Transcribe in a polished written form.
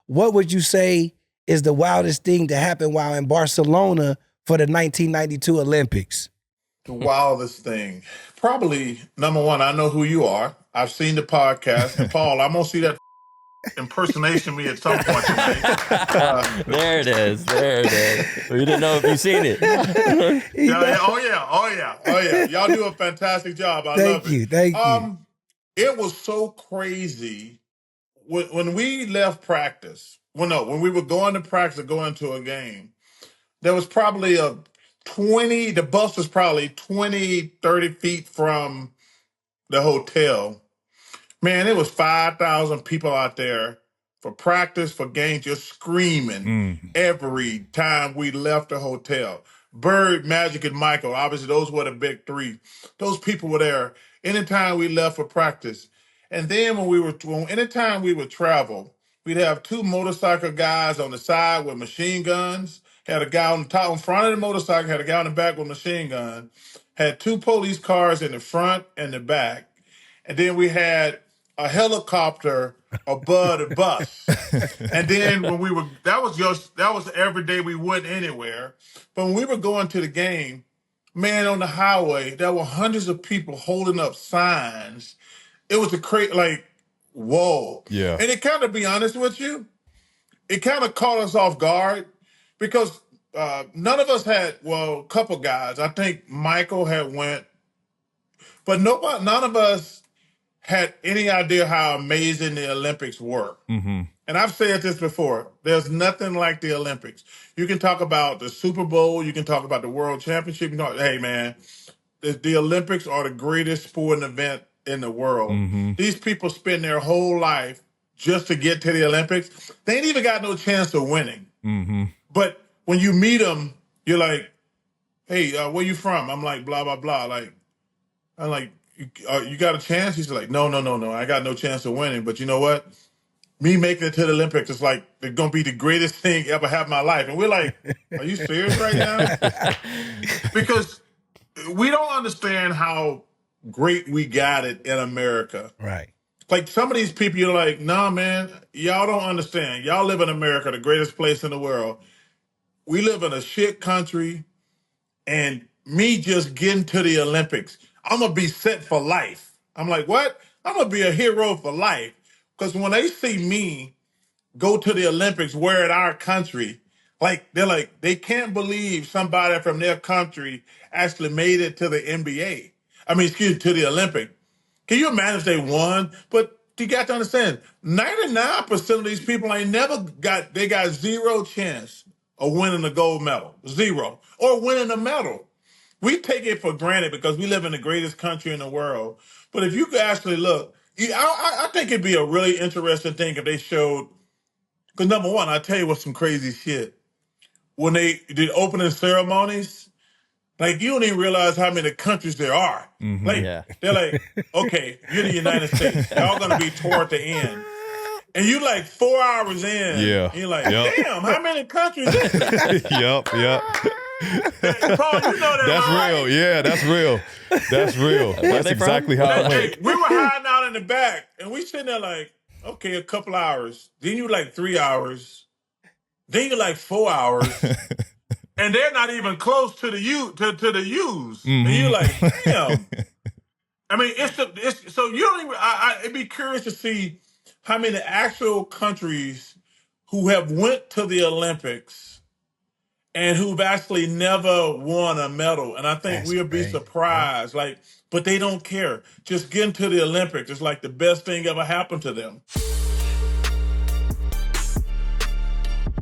what would you say is the wildest thing to happen while in Barcelona for the 1992 Olympics? The wildest thing. Probably, number one, I know who you are. I've seen the podcast. And Paul, I'm going to see that impersonation me at some point tonight. There it is. We didn't know if you've seen it. Oh yeah. Y'all do a fantastic job. I love it. Thank you. It was so crazy when we left practice. When we were going to practice or going to a game, there was probably the bus was probably 20, 30 feet from the hotel. Man, it was 5,000 people out there for practice, for games, just screaming every time we left the hotel. Bird, Magic, and Michael, obviously those were the big three. Those people were there anytime we left for practice. And then anytime we would travel, we'd have two motorcycle guys on the side with machine guns, had a guy on the top, in front of the motorcycle, had a guy on the back with a machine gun, had two police cars in the front and the back. And then we had a helicopter above the bus. And then that was every day we went anywhere. But when we were going to the game, man, on the highway, there were hundreds of people holding up signs. It was whoa. Yeah. And it kind of, be honest with you, it kind of caught us off guard because none of us a couple guys. I think Michael had went, but none of us had any idea how amazing the Olympics were. Mm-hmm. And I've said this before, there's nothing like the Olympics. You can talk about the Super Bowl, you can talk about the World Championship. Hey, man, the Olympics are the greatest sporting event in the world. Mm-hmm. These people spend their whole life just to get to the Olympics. They ain't even got no chance of winning. Mm-hmm. But when you meet them, you're like, hey, where you from? I'm like, blah, blah, blah. I'm like, you got a chance? He's like, no, I got no chance of winning. But you know what? Me making it to the Olympics is like, it's going to be the greatest thing ever happened in my life. And we're like, are you serious right now? Because we don't understand how great we got it in America. Right. Like some of these people, you're like, nah, man, y'all don't understand. Y'all live in America, the greatest place in the world. We live in a shit country, and me just getting to the Olympics, I'm going to be set for life. I'm like, what? I'm going to be a hero for life. Because when they see me go to the Olympics, wear our country, they're like, they can't believe somebody from their country actually made it to the NBA. To the Olympic. Can you imagine if they won? But you got to understand, 99% of these people they got zero chance of winning a gold medal. Zero. Or winning a medal. We take it for granted because we live in the greatest country in the world. But if you could actually look, I think it'd be a really interesting thing if they showed, because number one, I'll tell you what's some crazy shit. When they did opening ceremonies, you don't even realize how many countries there are. Mm-hmm. They're like, okay, you're the United States. Y'all going to be toward the end. And you 4 hours in. Yeah. And you're like, damn, how many countries is that? Yep. Paul, you know that. That's right? real. Yeah, that's real. That's real. That's exactly how it went. We were hiding out in the back, and we sitting there okay, a couple hours. Then you 3 hours. Then you 4 hours. And they're not even close to the U's. Mm-hmm. And you're like, damn. So you don't even, I'd be curious to see how many actual countries who have went to the Olympics and who've actually never won a medal. And I think we'll be surprised. But they don't care. Just getting to the Olympics is the best thing ever happened to them.